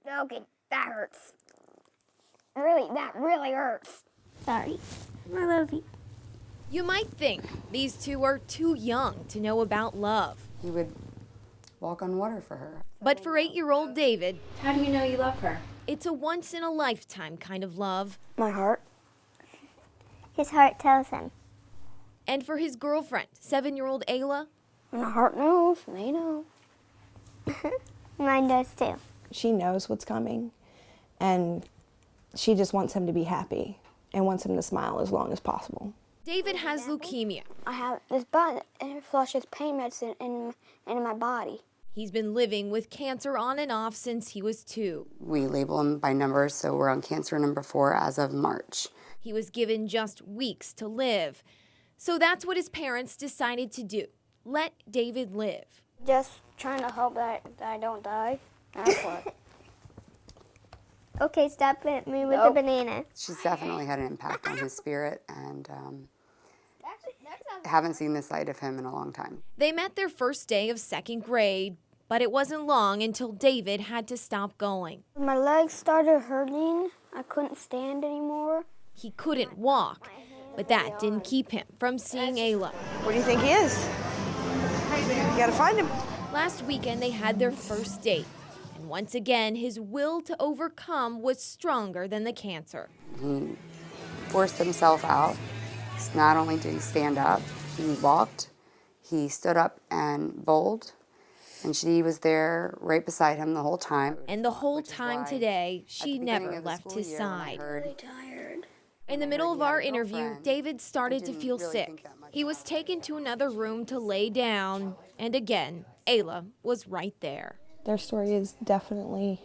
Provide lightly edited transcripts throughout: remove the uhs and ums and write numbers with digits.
Okay, that hurts. Really, that really hurts. Sorry. I love you. You might think these two are too young to know about love. He would walk on water for her. But for 8-year-old David, how do you know you love her? It's a once-in-a-lifetime kind of love. My heart. His heart tells him. And for his girlfriend, 7-year-old Ayla, my heart knows, they know. Mine does too. She knows what's coming, and she just wants him to be happy and wants him to smile as long as possible. David has leukemia. I have this button and it flushes pain medicine in my body. He's been living with cancer on and off since he was 2. We label him by numbers, so we're on cancer number 4 as of March. He was given just weeks to live. So that's what his parents decided to do. Let David live. Just trying to hope that I don't die. That's what. Okay, stop hitting me with the banana. She's definitely had an impact on his spirit, and haven't seen the sight of him in a long time. They met their first day of 2nd grade, but it wasn't long until David had to stop going. My legs started hurting. I couldn't stand anymore. He couldn't walk, but that didn't keep him from seeing Ayla. Where do you think he is? You gotta find him. Last weekend, they had their first date. And once again, his will to overcome was stronger than the cancer. He forced himself out. Not only did he stand up, he walked, he stood up and bowled, and she was there right beside him the whole time. And the whole time today, she never left his side. Really tired. In the middle of our interview, David started to feel sick. He was taken to another room to lay down, and again, Ayla was right there. Their story is definitely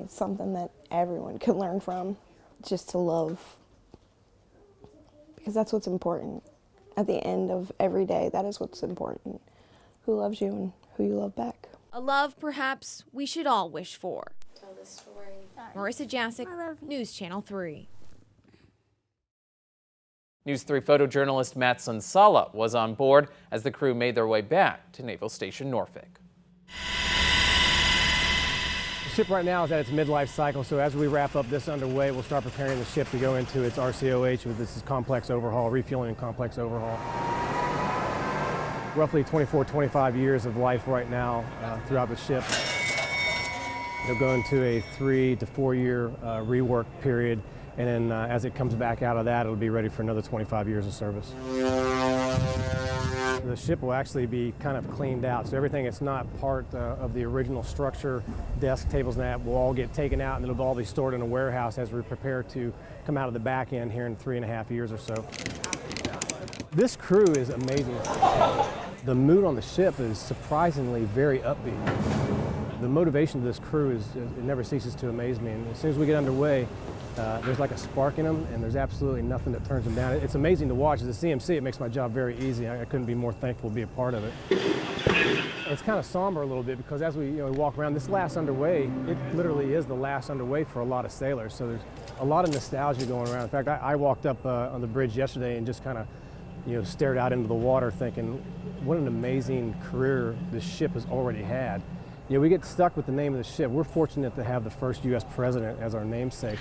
something that everyone can learn from, just to love, because that's what's important. At the end of every day, that is what's important. Who loves you and who you love back. A love perhaps we should all wish for. Tell the story. Marissa Jasic, News Channel 3. News 3 photojournalist Matt Sonsalla was on board as the crew made their way back to Naval Station Norfolk. The ship right now is at its midlife cycle, so as we wrap up this underway, we'll start preparing the ship to go into its RCOH, with this is complex overhaul, refueling and complex overhaul. Roughly 24, 25 years of life right now throughout the ship. They'll go into a 3 to 4 year rework period, and then as it comes back out of that, it'll be ready for another 25 years of service. The ship will actually be kind of cleaned out, so everything that's not part of the original structure, desk, tables, and that, will all get taken out, and it'll all be stored in a warehouse as we prepare to come out of the back end here in 3.5 years or so. This crew is amazing. The mood on the ship is surprisingly very upbeat. The motivation of this crew it never ceases to amaze me, and as soon as we get underway, there's like a spark in them, and there's absolutely nothing that turns them down. It's amazing to watch. As a CMC, it makes my job very easy. I couldn't be more thankful to be a part of it. It's kind of somber a little bit because as we walk around, this last underway, it literally is the last underway for a lot of sailors. So there's a lot of nostalgia going around. In fact, I walked up on the bridge yesterday and just kind of stared out into the water thinking, what an amazing career this ship has already had. We get stuck with the name of the ship. We're fortunate to have the first U.S. president as our namesake.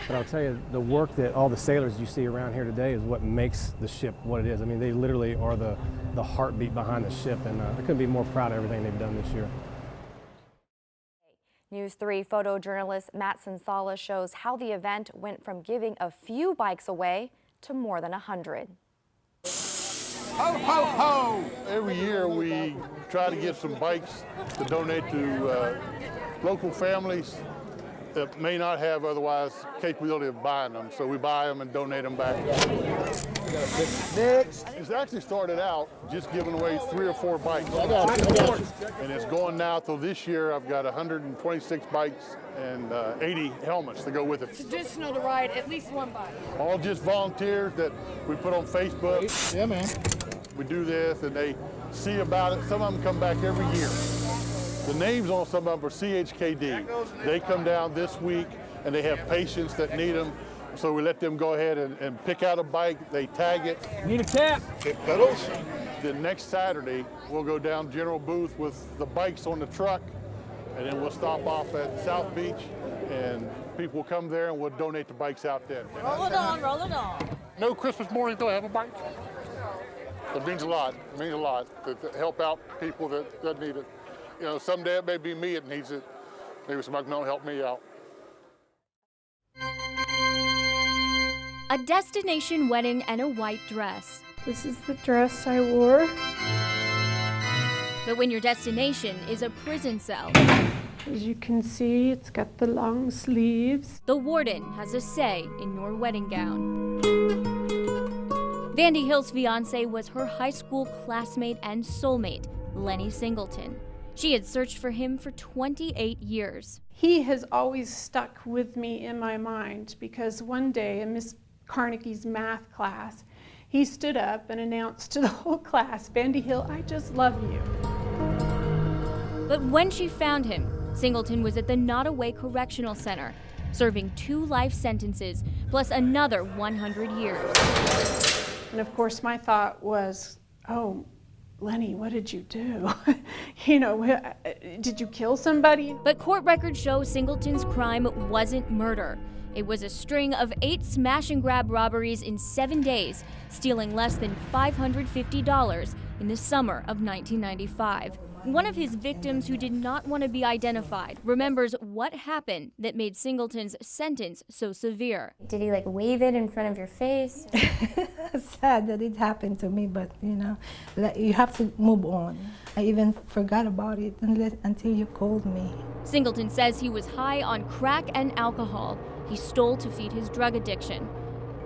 But I'll tell you, the work that all the sailors you see around here today is what makes the ship what it is. I mean, they literally are the heartbeat behind the ship, and I couldn't be more proud of everything they've done this year. News 3 photojournalist Matt Sonsalla shows how the event went from giving a few bikes away to more than 100. Ho, ho, ho! Every year we try to get some bikes to donate to local families that may not have otherwise capability of buying them. So we buy them and donate them back. Next. It's actually started out just giving away 3 or 4 bikes. And it's going now till this year. I've got 126 bikes and 80 helmets to go with it. Traditional to ride at least one bike. All just volunteers that we put on Facebook. Yeah, man. We do this and they see about it. Some of them come back every year. The names on some of them are CHKD. They come down this week and they have patients that need them. So we let them go ahead and pick out a bike. They tag it. Need a cap. Hit pedals. Then next Saturday, we'll go down General Booth with the bikes on the truck and then we'll stop off at South Beach, and people will come there, and we'll donate the bikes out then. Roll it on, roll it on. No Christmas morning till I have a bike. It means a lot. It means a lot to help out people that need it. You know, someday it may be me that needs it. Maybe somebody can help me out. A destination wedding and a white dress. This is the dress I wore. But when your destination is a prison cell, as you can see, it's got the long sleeves. The warden has a say in your wedding gown. Vandy Hill's fiance was her high school classmate and soulmate, Lenny Singleton. She had searched for him for 28 years. He has always stuck with me in my mind because one day in Miss Carnegie's math class, he stood up and announced to the whole class, "Vandy Hill, I just love you." But when she found him, Singleton was at the Nottoway Correctional Center, serving 2 life sentences plus another 100 years. And of course my thought was, oh, Lenny, what did you do? You know, did you kill somebody? But court records show Singleton's crime wasn't murder. It was a string of 8 smash and grab robberies in 7 days, stealing less than $550 in the summer of 1995. One of his victims, who did not want to be identified, remembers what happened that made Singleton's sentence so severe. Did he wave it in front of your face? Sad that it happened to me, but you know, you have to move on. I even forgot about it until you called me. Singleton says he was high on crack and alcohol. He stole to feed his drug addiction.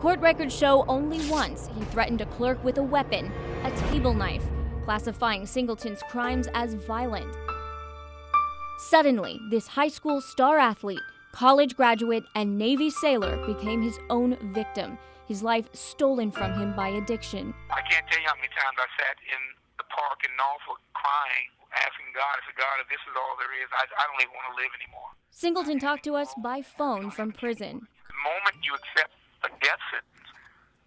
Court records show only once he threatened a clerk with a weapon, a table knife, classifying Singleton's crimes as violent. Suddenly, this high school star athlete, college graduate, and Navy sailor became his own victim, his life stolen from him by addiction. I can't tell you how many times I sat in the park in Norfolk crying, asking God, I said, God, if this is all there is, I don't even want to live anymore. Singleton talked to us by phone from prison. The moment you accept a death sentence,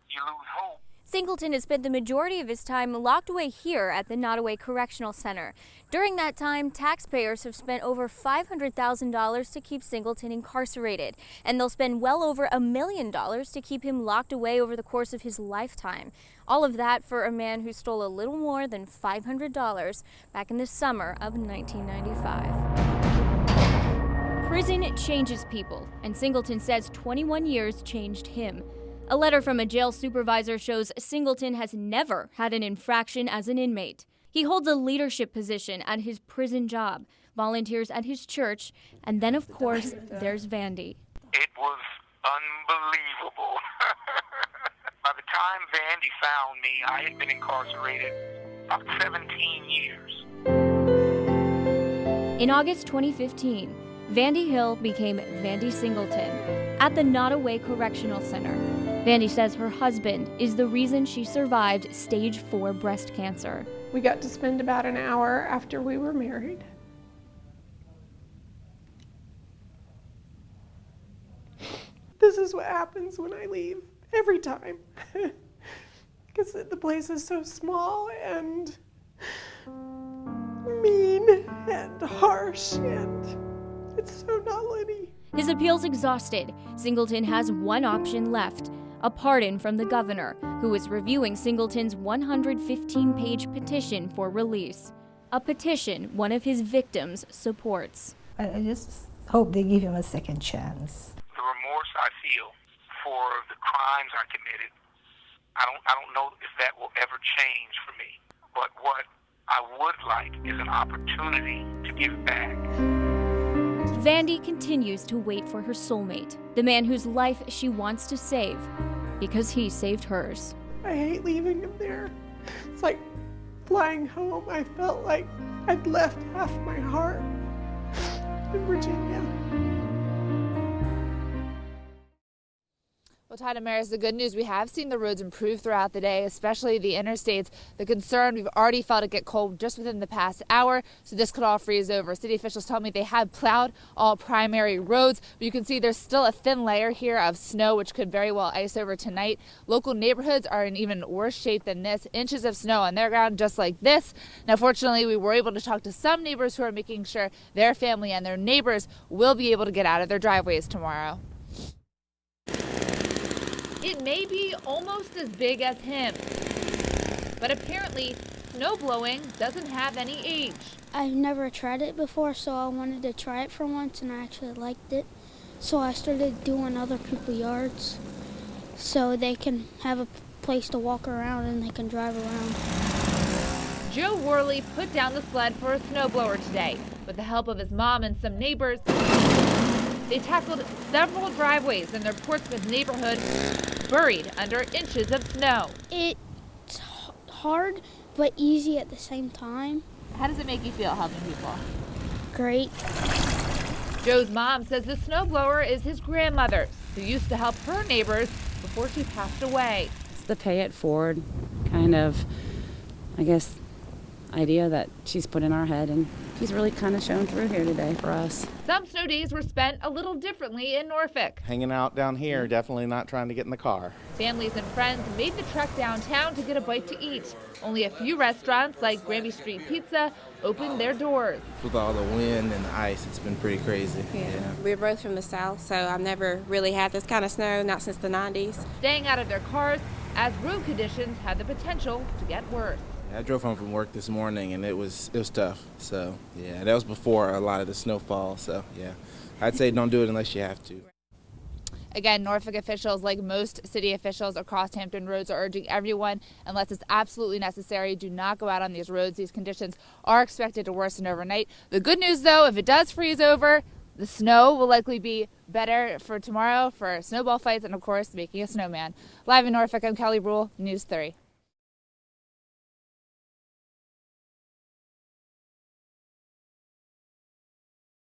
you lose hope. Singleton has spent the majority of his time locked away here at the Nottoway Correctional Center. During that time, taxpayers have spent over $500,000 to keep Singleton incarcerated, and they'll spend well over $1 million to keep him locked away over the course of his lifetime. All of that for a man who stole a little more than $500 back in the summer of 1995. Prison changes people, and Singleton says 21 years changed him. A letter from a jail supervisor shows Singleton has never had an infraction as an inmate. He holds a leadership position at his prison job, volunteers at his church, and then, of course, there's Vandy. It was unbelievable. By the time Vandy found me, I had been incarcerated about 17 years. In August 2015, Vandy Hill became Vandy Singleton at the Nottoway Correctional Center. Vandy says her husband is the reason she survived stage 4 breast cancer. We got to spend about an hour after we were married. This is what happens when I leave, every time. Because the place is so small and mean and harsh, and it's so not Lenny. His appeal's exhausted. Singleton has one option left: a pardon from the governor, who is reviewing Singleton's 115-page petition for release. A petition one of his victims supports. I just hope they give him a second chance. The remorse I feel for the crimes I committed, I don't know if that will ever change for me. But what I would like is an opportunity to give back. Vandy continues to wait for her soulmate, the man whose life she wants to save, because he saved hers. I hate leaving him there. It's like flying home. I felt like I'd left half my heart in Virginia. Well, Well, Ty Damaris, the good news, we have seen the roads improve throughout the day, especially the interstates. The concern, we've already felt it get cold just within the past hour, so this could all freeze over. City officials tell me they have plowed all primary roads, but you can see there's still a thin layer here of snow, which could very well ice over tonight. Local neighborhoods are in even worse shape than this. Inches of snow on their ground just like this. Now, fortunately, we were able to talk to some neighbors who are making sure their family and their neighbors will be able to get out of their driveways tomorrow. It may be almost as big as him, but apparently snowblowing doesn't have any age. I've never tried it before, so I wanted to try it for once, and I actually liked it. So I started doing other people's yards so they can have a place to walk around and they can drive around. Joe Worley put down the sled for a snowblower today. With the help of his mom and some neighbors, they tackled several driveways in their Portsmouth neighborhood buried under inches of snow. It's hard, but easy at the same time. How does it make you feel helping people? Great. Joe's mom says the snowblower is his grandmother's, who used to help her neighbors before she passed away. It's the pay it forward kind of, I guess, idea that she's put in our head, and she's really kind of shown through here today for us. Some snow days were spent a little differently in Norfolk. Hanging out down here, definitely not trying to get in the car. Families and friends made the trek downtown to get a bite to eat. Only a few restaurants like Granby Street Pizza opened their doors. With all the wind and the ice, it's been pretty crazy. Yeah. We're both from the south, so I've never really had this kind of snow, not since the 90s. Staying out of their cars as road conditions had the potential to get worse. I drove home from work this morning and it was tough. So yeah, that was before a lot of the snowfall. So yeah, I'd say don't do it unless you have to. Again, Norfolk officials, like most city officials across Hampton Roads, are urging everyone, unless it's absolutely necessary, do not go out on these roads. These conditions are expected to worsen overnight. The good news, though, if it does freeze over, the snow will likely be better for tomorrow for snowball fights and, of course, making a snowman. Live in Norfolk, I'm Kelly Brule, News 3.